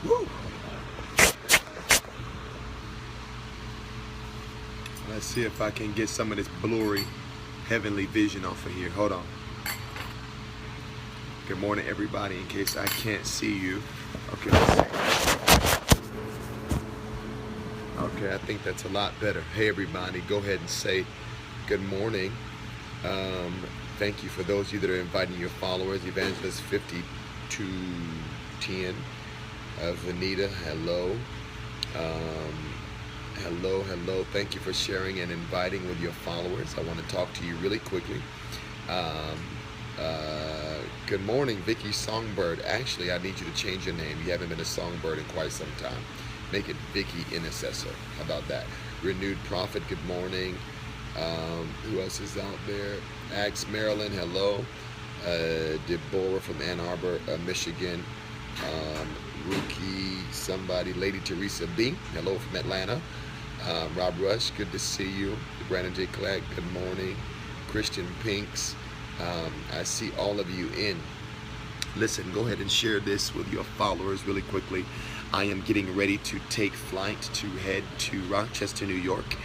Woo. Let's see if I can get some of this blurry heavenly vision off of here. Hold on. Good morning, everybody, in case I can't see you. Okay, let's see. Okay, I think that's a lot better. Hey, everybody, go ahead and say good morning. Thank you for those of you that are inviting your followers. Evangelist 5210, Vanita, hello. Hello. Thank you for sharing and inviting with your followers. I want to talk to you really quickly. Good morning, Vicky Songbird. Actually, I need you to change your name. You haven't been a songbird in quite some time. Make it Vicky Intercessor. How about that? Renewed Prophet, good morning. Who else is out there? Axe Maryland, hello. Deborah from Ann Arbor, Michigan. Rookie, somebody. Lady Teresa B, hello from Atlanta. Rob Rush, good to see you. Brandon J. Clack, good morning. Christian Pinks, I see all of you in. Listen, go ahead and share this with your followers really quickly. I am getting ready to take flight to head to Rochester, New York,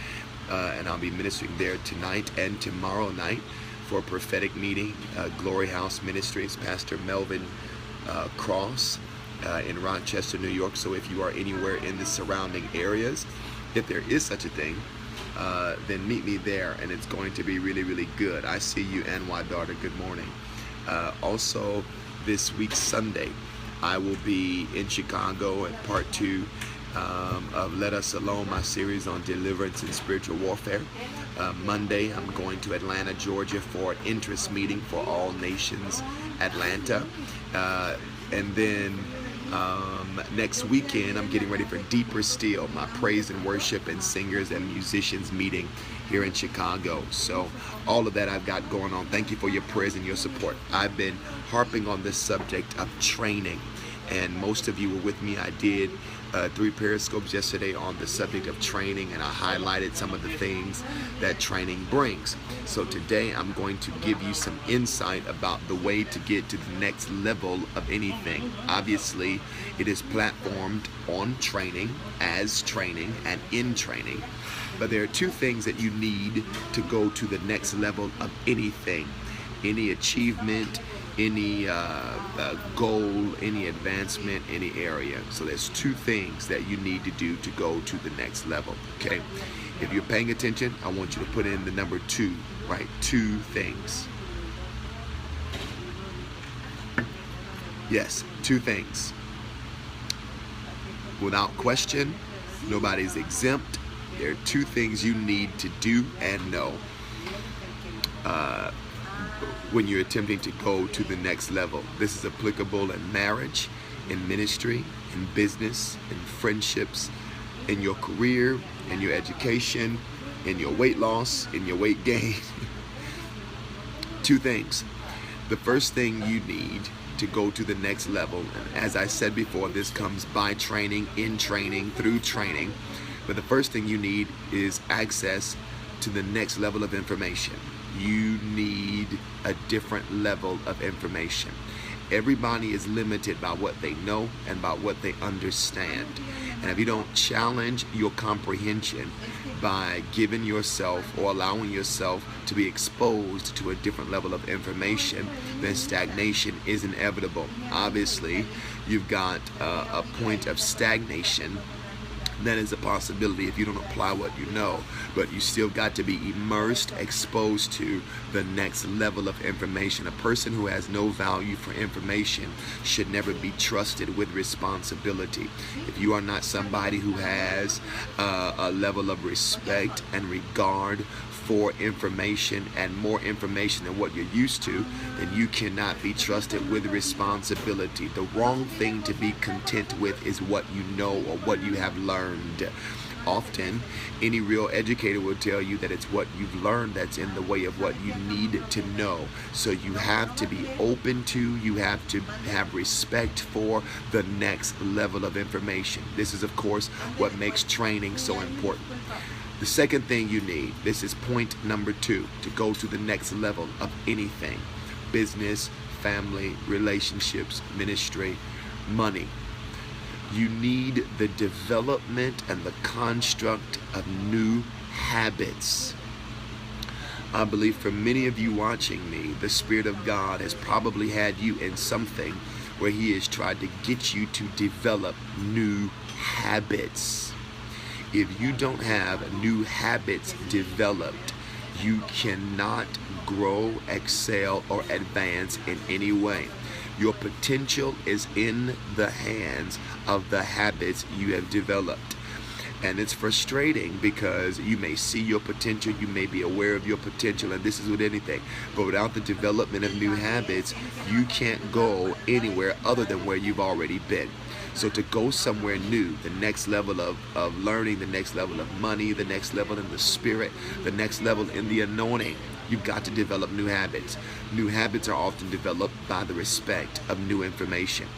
and I'll be ministering there tonight and tomorrow night for a prophetic meeting. Glory House Ministries, Pastor Melvin Cross in Rochester, New York. So if you are anywhere in the surrounding areas, if there is such a thing, then meet me there, and it's going to be really, really good. I see you, NY daughter. Good morning. Also, this week Sunday, I will be in Chicago at part 2 of Let Us Alone, my series on deliverance and spiritual warfare. Monday, I'm going to Atlanta, Georgia for an interest meeting for All Nations Atlanta. And then next weekend, I'm getting ready for Deeper Still, my praise and worship and singers and musicians meeting here in Chicago. So all of that I've got going on. Thank you for your prayers and your support. I've been harping on this subject of training, and most of you were with me. I did 3 periscopes yesterday on the subject of training, and I highlighted some of the things that training brings. So today I'm going to give you some insight about the way to get to the next level of anything. Obviously, it is platformed on training, as training, and in training. But there are 2 things that you need to go to the next level of anything, any achievement, any goal, any advancement, any area. So there's 2 things that you need to do to go to the next level, okay? If you're paying attention, I want you to put in the number 2, right? 2 things. Yes, 2 things. Without question, nobody's exempt. There are 2 things you need to do and know when you're attempting to go to the next level. This is applicable in marriage, in ministry, in business, in friendships, in your career, in your education, in your weight loss, in your weight gain. 2 things. The first thing you need to go to the next level, and as I said before, this comes by training, in training, through training, but the first thing you need is access to the next level of information. You need a different level of information. Everybody is limited by what they know and by what they understand. And if you don't challenge your comprehension by giving yourself or allowing yourself to be exposed to a different level of information, then stagnation is inevitable. Obviously, you've got a point of stagnation. That is a possibility if you don't apply what you know, but you still got to be immersed, exposed to the next level of information. A person who has no value for information should never be trusted with responsibility. If you are not somebody who has a level of respect and regard for information and more information than what you're used to, then you cannot be trusted with responsibility. The wrong thing to be content with is what you know or what you have learned. Often, any real educator will tell you that it's what you've learned that's in the way of what you need to know. So you have to be open to, you have to have respect for the next level of information. This is, of course, what makes training so important. The second thing you need, this is point number 2, to go to the next level of anything: business, family, relationships, ministry, money. You need the development and the construct of new habits. I believe for many of you watching me, the Spirit of God has probably had you in something where He has tried to get you to develop new habits. If you don't have new habits developed, you cannot grow, excel, or advance in any way. Your potential is in the hands of the habits you have developed. And it's frustrating because you may see your potential, you may be aware of your potential, and this is with anything. But without the development of new habits, you can't go anywhere other than where you've already been. So to go somewhere new, the next level of learning, the next level of money, the next level in the spirit, the next level in the anointing, you've got to develop new habits. New habits are often developed by the respect of new information.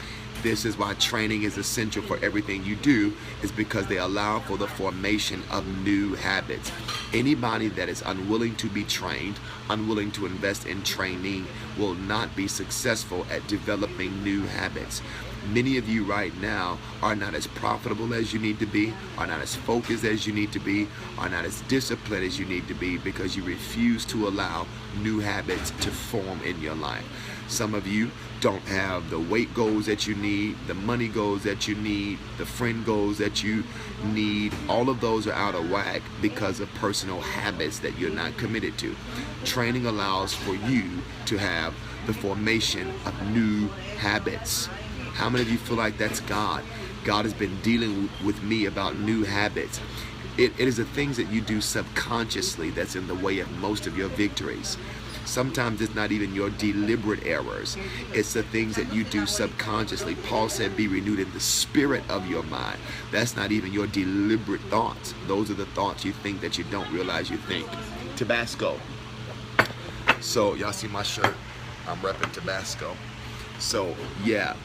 This is why training is essential for everything you do, is because they allow for the formation of new habits. Anybody that is unwilling to be trained, unwilling to invest in training, will not be successful at developing new habits. Many of you right now are not as profitable as you need to be, are not as focused as you need to be, are not as disciplined as you need to be because you refuse to allow new habits to form in your life. Some of you don't have the weight goals that you need, the money goals that you need, the friend goals that you need. All of those are out of whack because of personal habits that you're not committed to. Training allows for you to have the formation of new habits. How many of you feel like that's God? God has been dealing with me about new habits. It is the things that you do subconsciously that's in the way of most of your victories. Sometimes it's not even your deliberate errors. It's the things that you do subconsciously. Paul said, be renewed in the spirit of your mind. That's not even your deliberate thoughts. Those are the thoughts you think that you don't realize you think. Tabasco. So y'all see my shirt? I'm repping Tabasco. So yeah,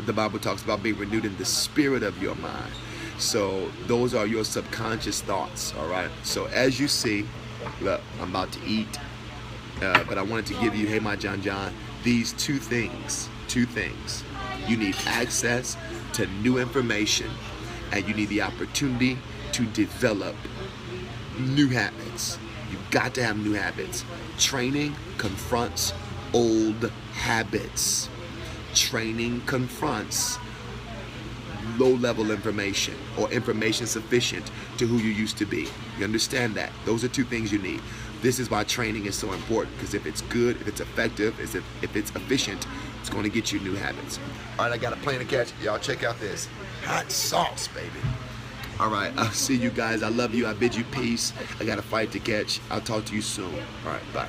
the Bible talks about being renewed in the spirit of your mind. So those are your subconscious thoughts, all right? So as you see, look, I'm about to eat. But I wanted to give you, hey, my John, these two things. You need access to new information, and you need the opportunity to develop new habits. You've got to have new habits. Training confronts old habits. Training confronts low-level information or information sufficient to who you used to be. You understand that? Those are two things you need. This is why training is so important, because if it's good, if it's effective, if it's efficient, it's going to get you new habits. All right, I got a plan to catch. Y'all check out this hot sauce, baby. All right, I'll see you guys. I love you. I bid you peace. I got a fight to catch. I'll talk to you soon. All right, bye.